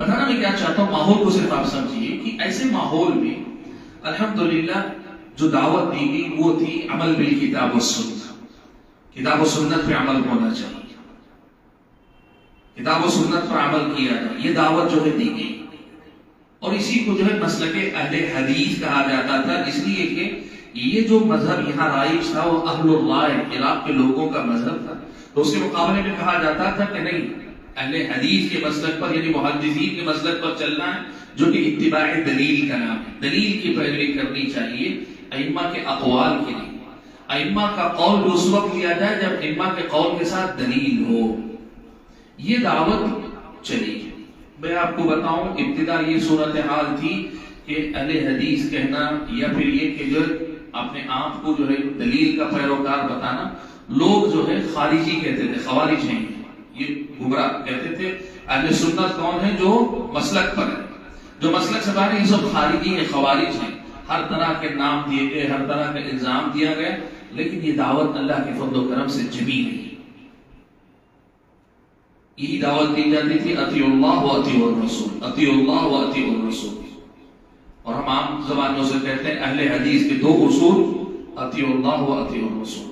بتانا میں کیا چاہتا ہوں، ماحول کو صرف آپ سمجھیے کہ ایسے ماحول میں الحمدللہ جو دعوت دی گئی وہ تھی عمل بالکتاب والسنت، کتاب و سنت پہ عمل ہونا چاہیے، کتاب و سنت پر عمل کیا جائے، یہ دعوت جو ہے دی گئی۔ اور اسی کو جو ہے مسلک اہل حدیث کہا جاتا تھا، اس لیے کہ یہ جو مذہب یہاں رائج تھا وہ اہل الرائے علاق کے لوگوں کا مذہب تھا، تو اس کے مقابلے میں کہا جاتا تھا کہ نہیں، اہل حدیث کے مسلک پر یعنی محدثین کے مسلک پر چلنا ہے، جو کہ اتباع دلیل کا نام ہے، دلیل کی پیروی کرنی چاہیے ائمہ کے اقوال کے لیے۔ ائمہ کا قول بھی اس وقت لیا جائے جب ائمہ کے قول کے ساتھ دلیل ہو، یہ دعوت چلی۔ میں آپ کو بتاؤں ابتدا یہ صورتحال تھی کہ اہل حدیث کہنا یا پھر یہ کہ جو اپنے آپ کو جو ہے دلیل کا پیروکار بتانا، لوگ جو ہے خارجی کہتے تھے، خوارج ہیں، یہ گمراہ کہتے تھے۔ اہل سنت کون ہے؟ جو مسلک پر ہے، جو مسلک سے باہر، یہ سب خارجی ہیں، خوارج ہیں، ہر طرح کے نام دیے گئے، ہر طرح کا الزام دیا گیا، لیکن یہ دعوت اللہ کے فضل و کرم سے جمی نہیں۔ یہی دعوت دی جاتی تھی اطیعوا اللہ و اطیعوا الرسول، اطیعوا اللہ و اطیعوا الرسول۔ اور ہم عام زبانوں سے کہتے ہیں اہل حدیث کے دو اصول اطیعوا اللہ و اطیعوا الرسول،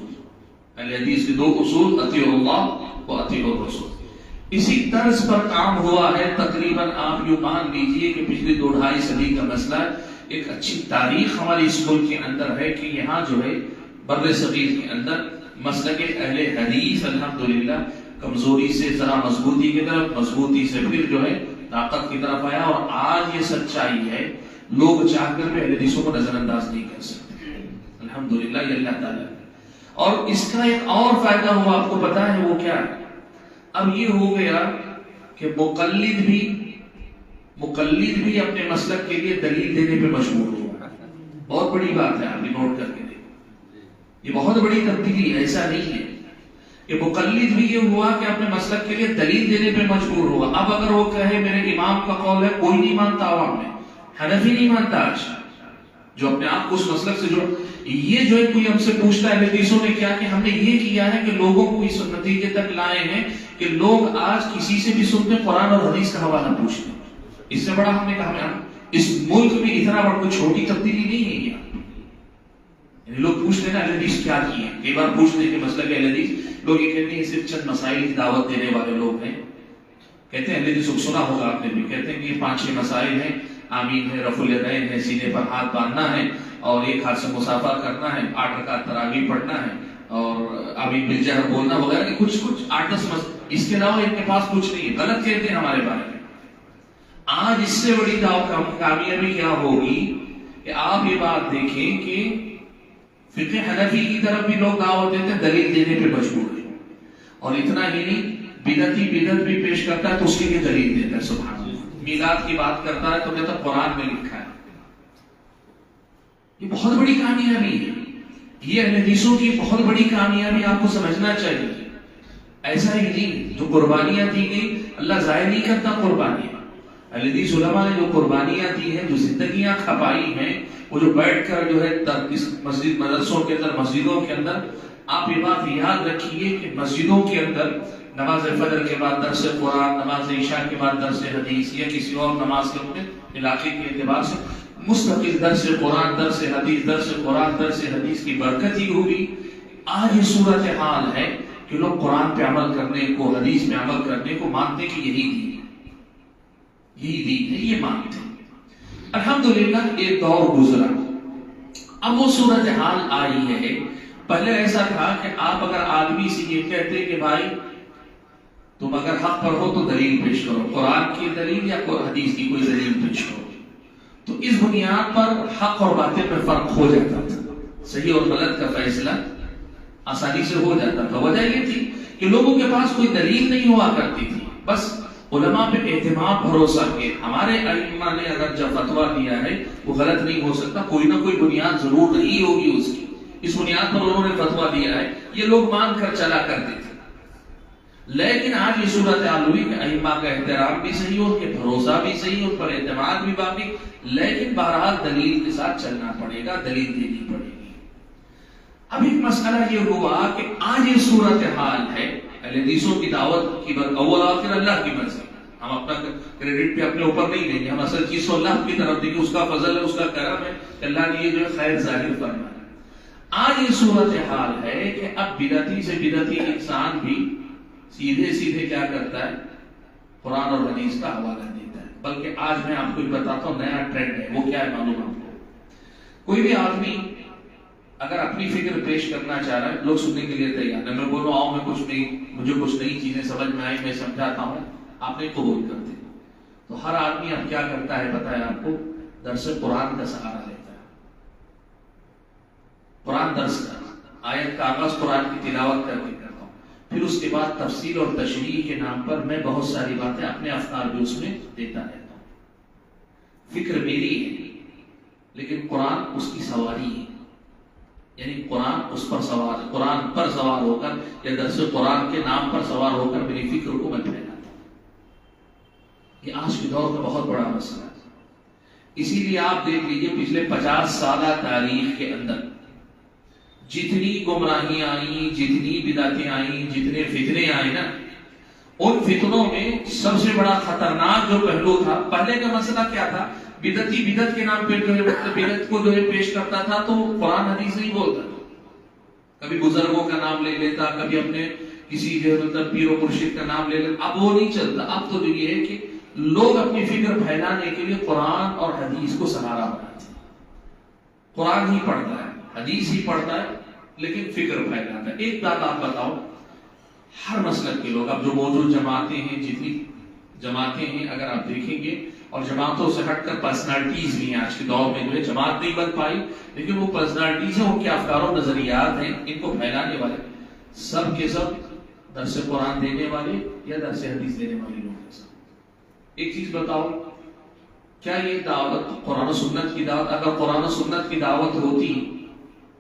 اہل حدیث کے دو اصول اطیعوا اللہ و اطیعوا الرسول۔ اسی طرز پر کام ہوا ہے تقریباً، آپ یوں مان لیجئے کہ پچھلی 2-2.5 صدی کا مسئلہ ہے۔ ایک اچھی تاریخ ہماری اس ملک کے اندر ہے کہ یہاں جو ہے بر صغیر کے اندر مسلک اہل حدیث الحمدللہ کمزوری سے ذرا مضبوطی کی طرف، مضبوطی سے پھر جو ہے طاقت کی طرف آیا، اور آج یہ سچائی ہے، لوگ چاہ کر بھی اہل حدیثوں کو نظر انداز نہیں کر سکتے، الحمدللہ یہ اللہ تعالیٰ۔ اور اس کا ایک اور فائدہ ہوا، آپ کو پتا ہے وہ کیا ہے؟ اب یہ ہو گیا کہ مقلد بھی اپنے مسلک کے لیے دلیل دینے پہ مجبور ہوا۔ بہت بڑی بات ہے، آپ نوٹ کر کے دیکھیں، یہ بہت بڑی تبدیلی ہے، ایسا نہیں ہے کہ مقلد بھی یہ ہوا کہ اپنے مسلک کے لیے دلیل دینے پہ مجبور ہوا۔ اب اگر وہ کہے میرے امام کا قول ہے، کوئی نہیں مانتا عوام میں، حنفی نہیں مانتا آج، جو اپنے آپ کو اس مسلک سے جو یہ جو ہے کوئی ہم سے پوچھتا ہے حدیثوں نے کیا کہ ہم نے یہ کیا ہے کہ لوگوں کو اس نتیجے تک لائے ہیں کہ لوگ آج کسی سے بھی سنتے قرآن اور حدیث کا حوالہ پوچھتے ہیں۔ اس سے بڑا ہم نے کہا اس ملک میں اتنا بڑا کوئی چھوٹی تبدیلی نہیں ہے یہ، یعنی لوگ پوچھتے ہیں نا اہل حدیث کیا کیے ہیں، کئی بار پوچھتے ہیں کہ مسئلہ اہل حدیث، لوگ یہ کہتے ہیں صرف چند مسائل کی دعوت دینے والے لوگ ہیں، کہتے ہیں اہل حدیث کو سنا ہوگا آپ نے بھی، کہتے ہیں کہ یہ 5-6 مسائل ہیں، آمین ہے، رفع الیدین ہے، سینے پر ہاتھ باندھنا ہے، اور ایک ہاتھ سے مصافحہ کرنا ہے، 8 رکعت تراویح پڑھنا ہے، اور آمین بالجہر بولنا وغیرہ، کہ کچھ 8-10 اس کے علاوہ ان کے پاس کچھ نہیں ہے، غلط کہتے ہیں ہمارے بارے میں۔ آج اس سے بڑی دعوت کامیابی کیا ہوگی کہ آپ یہ بات دیکھیں کہ فقہ حنفی کی طرف بھی لوگ دعوت دیتے ہیں، دلیل دینے پہ مجبور ہیں، اور اتنا ہی نہیں، بدعت بھی پیش کرتا ہے تو اس کے لیے دلیل دیتا ہے، سبحان اللہ۔ میلاد کی بات کرتا ہے تو کہتا ہے قرآن میں لکھا ہے۔ یہ بہت بڑی کامیابی ہے، یہ اہل حدیثوں کی بہت بڑی کامیابی، آپ کو سمجھنا چاہیے۔ ایسا ہی نہیں، جو قربانیاں دی گئی اللہ ضائع نہیں کرتا قربانیاں۔ اہل حدیث علماء نے جو قربانیاں دی ہیں، جو زندگیاں کھپائی ہیں، وہ جو بیٹھ کر جو ہے اس مسجد مدرسوں کے اندر، مسجدوں کے اندر، آپ یہ بات یاد رکھیے کہ مسجدوں کے اندر نماز فجر کے بعد درس قرآن، نماز عشاء کے بعد درس حدیث، یا کسی اور نماز کے اپنے علاقے کے اعتبار سے مستقل درس قرآن، درس حدیث، درس قرآن، درس حدیث کی برکت ہی ہوگی۔ آج یہ صورتحال ہے کہ لوگ قرآن پہ عمل کرنے کو، حدیث پہ عمل کرنے کو مانتے کہ یہی دین ہے، یہی دین ہے، یہ مانتے ہیں۔ الحمدللہ ایک دور گزرا، اب وہ صورتحال آئی ہے۔ پہلے ایسا تھا کہ آپ اگر آدمی سے یہ کہتے کہ بھائی تم اگر حق پر ہو تو دلیل پیش کرو، قرآن کی دلیل یا حدیث کی کوئی دلیل پیش کرو، تو اس بنیاد پر حق اور باطل میں فرق ہو جاتا تھا، صحیح اور غلط کا فیصلہ آسانی سے ہو جاتا تھا۔ وجہ یہ تھی کہ لوگوں کے پاس کوئی دلیل نہیں ہوا کرتی تھی، بس علماء پہ اعتماد بھروسہ کے ہمارے ائمہ نے اگر جب فتویٰ دیا ہے وہ غلط نہیں ہو سکتا، کوئی نہ کوئی بنیاد ضرور نہیں ہوگی اس کی، اس بنیاد پر انہوں نے فتویٰ دیا ہے، یہ لوگ مان کر چلا کرتے تھے۔ لیکن آج یہ صورتحال ہوئی کہ ائمہ کا احترام بھی صحیح، ان کے بھروسہ بھی صحیح، ان پر اعتماد بھی باقی، لیکن بہرحال دلیل کے ساتھ چلنا پڑے گا، دلیل دینی پڑے گی۔ اب ایک مسئلہ یہ ہوا کہ آج یہ صورتحال ہے، اہل حدیثوں کی دعوت کی اول آخر اللہ کی مرضی، ہم اپنا کریڈٹ پہ اپنے اوپر نہیں لیں گے، ہم اصل چیز کو اللہ کی طرف دیں گے، اس کا فضل ہے، اس کا کرم ہے کہ اللہ نے یہ جو ہے خیر ظاہر فرمایا۔ آج یہ صورتحال ہے کہ اب بدعتی سے بدعتی انسان بھی سیدھے سیدھے کیا کرتا ہے، قرآن اور حدیث کا حوالہ دیتا ہے۔ بلکہ آج میں آپ کو بتاتا ہوں نیا ٹرینڈ ہے، وہ کیا ہے معلوم آپ کو؟ کوئی بھی آدمی اگر اپنی فکر پیش کرنا چاہ رہا ہے، لوگ سننے کے لیے تیار ہے، میں بولوں آؤ میں کچھ نہیں، مجھے کچھ نئی چیزیں سمجھ میں آئی، میں سمجھاتا ہوں، آپ نے قبول کرتے، تو ہر آدمی اب کیا کرتا ہے پتہ ہے آپ کو؟ درس قرآن کا سہارا لیتا ہے، قرآن درس کرنا، آیت کا آغاز قرآن کی تلاوت کر کے کرتا ہوں، پھر اس کے بعد تفصیل اور تشریح کے نام پر میں بہت ساری باتیں اپنے افکار بھی اس میں دیتا رہتا ہوں۔ فکر میری ہے لیکن قرآن اس کی سواری ہے، یعنی قرآن اس پر سوار، قرآن پر سوار ہو کر یا درس قرآن کے نام پر سوار ہو کر میری فکر کو میں پھیلاتا ہوں۔ یہ آج کے دور کا بہت بڑا مسئلہ ہے۔ اسی لیے آپ دیکھ لیجئے پچھلے 50 سالہ تاریخ کے اندر جتنی گمراہیاں آئیں، جتنی بدعتیں آئیں، جتنے فتنے آئے نا، ان فتنوں میں سب سے بڑا خطرناک جو پہلو تھا، پہلے کا مسئلہ کیا تھا؟ بدعتی بدعت کے نام پہ جو ہے بدعت کو جو ہے پیش کرتا تھا تو قرآن حدیث نہیں بولتا، کبھی بزرگوں کا نام لے لیتا، کبھی اپنے کسی جو مطلب پیر و مرشد کا نام لے لیتا۔ اب وہ نہیں چلتا، اب تو یہ ہے کہ لوگ اپنی فکر پھیلانے کے لیے قرآن اور حدیث کو سہارا بناتے ہیں۔ قرآن ہی پڑھتا ہے، حدیث ہی پڑھتا ہے، لیکن فکر پھیلاتا ہے۔ ایک بات آپ بتاؤ، ہر مسلک کے لوگ اب جو موجود جماعتیں ہیں، جتنی جماعتیں ہیں اگر آپ دیکھیں گے، اور جماعتوں سے ہٹ کر پرسنالٹیز بھی ہیں آج کے دور میں، جو ہے جماعت نہیں بن پائی لیکن وہ پرسنالٹیز ہیں، ان کے افکار و نظریات ہیں، ان کو پھیلانے والے سب کے سب درس قرآن دینے والے یا درس حدیث دینے والے لوگ ہیں۔ ایک چیز بتاؤ، کیا یہ دعوت قرآن و سنت کی دعوت؟ اگر قرآن و سنت کی دعوت ہوتی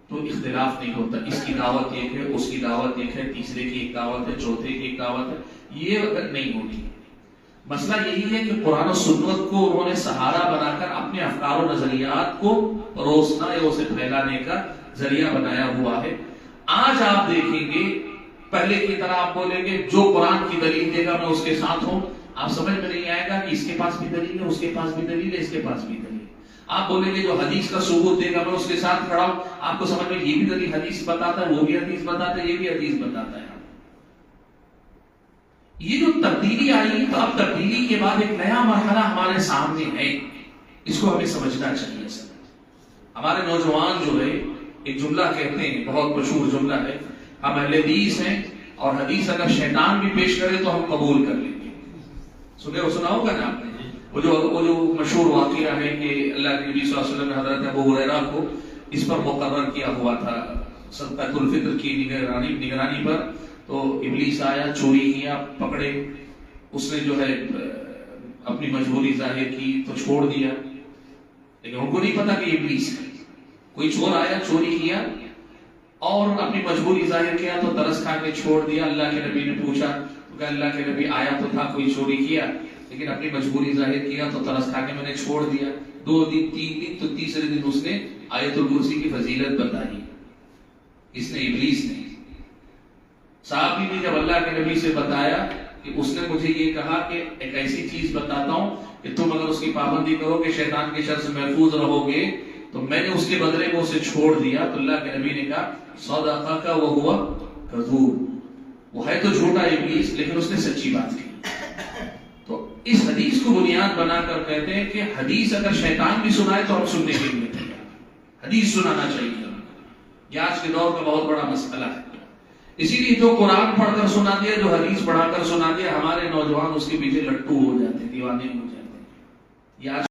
تو اختلاف نہیں ہوتا، اس کی دعوت ایک ہے، اس کی دعوت ایک ہے، تیسرے کی ایک دعوت ہے، چوتھے کی ایک دعوت ہے، یہ اگر نہیں ہوتی۔ مسئلہ یہی ہے کہ قرآن و سنت کو انہوں نے سہارا بنا کر اپنے افکار و نظریات کو پروسنا یا اسے پھیلانے کا ذریعہ بنایا ہوا ہے۔ آج آپ دیکھیں گے پہلے کی طرح آپ بولیں گے جو قرآن کی دلیل دے گا میں اس کے ساتھ ہوں، آپ سمجھ میں نہیں آئے گا کہ اس کے پاس بھی دلیل ہے، اس کے پاس بھی دلیل ہے، اس کے پاس بھی دلیل ہے۔ آپ بولیں گے جو حدیث کا ثبوت دے گا میں اس کے ساتھ کھڑا ہوں، آپ کو سمجھ میں یہ بھی دلیل حدیث بتاتا ہے، وہ بھی حدیث بتاتا ہے، یہ بھی حدیث بتاتا ہے۔ یہ جو تبدیلی آئی، تو اب تبدیلی کے بعد ایک نیا مرحلہ ہمارے سامنے ہے، اس کو ہمیں سمجھنا چاہیے۔ ہمارے نوجوان جو ہے ایک جملہ کہتے ہیں، بہت مشہور جملہ ہے، ہم اہل حدیث ہیں اور حدیث اگر شیطان بھی پیش کرے تو ہم قبول کر لیں گے۔ سنا ہوگا نا آپ نے وہ جو مشہور واقعہ ہے کہ اللہ کے نبی صلی اللہ علیہ وسلم نے حضرت ابو ہریرہ کو اس پر مقرر کیا ہوا تھا صدقۃ الفطر کی نگرانی پر، تو ابلیس آیا، چوری کیا، پکڑے، اس نے جو ہے اپنی مجبوری ظاہر کی تو چھوڑ دیا، لیکن ان کو نہیں پتا کہ ابلیس ہے۔ کوئی چور آیا، چوری کیا اور اپنی مجبوری ظاہر کیا تو ترس کھا کے چھوڑ دیا۔ اللہ کے نبی نے پوچھا تو کہا اللہ کے نبی آیا تو تھا، کوئی چوری کیا لیکن اپنی مجبوری ظاہر کیا تو ترس کھا کے میں نے چھوڑ دیا۔ 2 دن 3 دن تو تیسرے دن اس نے آیت الکرسی کی فضیلت بتائی، اس نے ابلیس نے۔ صحابی نے جب اللہ کے نبی سے بتایا کہ اس نے مجھے یہ کہا کہ ایک ایسی چیز بتاتا ہوں کہ تم اگر اس کی پابندی کرو کہ شیطان کے شر سے محفوظ رہو گے، تو میں نے اس کے بدلے میں اسے چھوڑ دیا۔ تو اللہ کے نبی نے کہا صدقک وہو کذوب، وہ ہے تو جھوٹا ابلیس لیکن اس نے سچی بات کی۔ تو اس حدیث کو بنیاد بنا کر کہتے ہیں کہ حدیث اگر شیطان بھی سنائے تو ہم سننے کے لیے تیار، حدیث سنانا چاہیے۔ یہ آج کے دور کا بہت بڑا مسئلہ ہے۔ اسی لیے جو قرآن پڑھ کر سنا دیا، جو حدیث پڑھا کر سنا دیا، ہمارے نوجوان اس کے پیچھے لٹو ہو جاتے، دیوانے ہو جاتے۔ یہ آج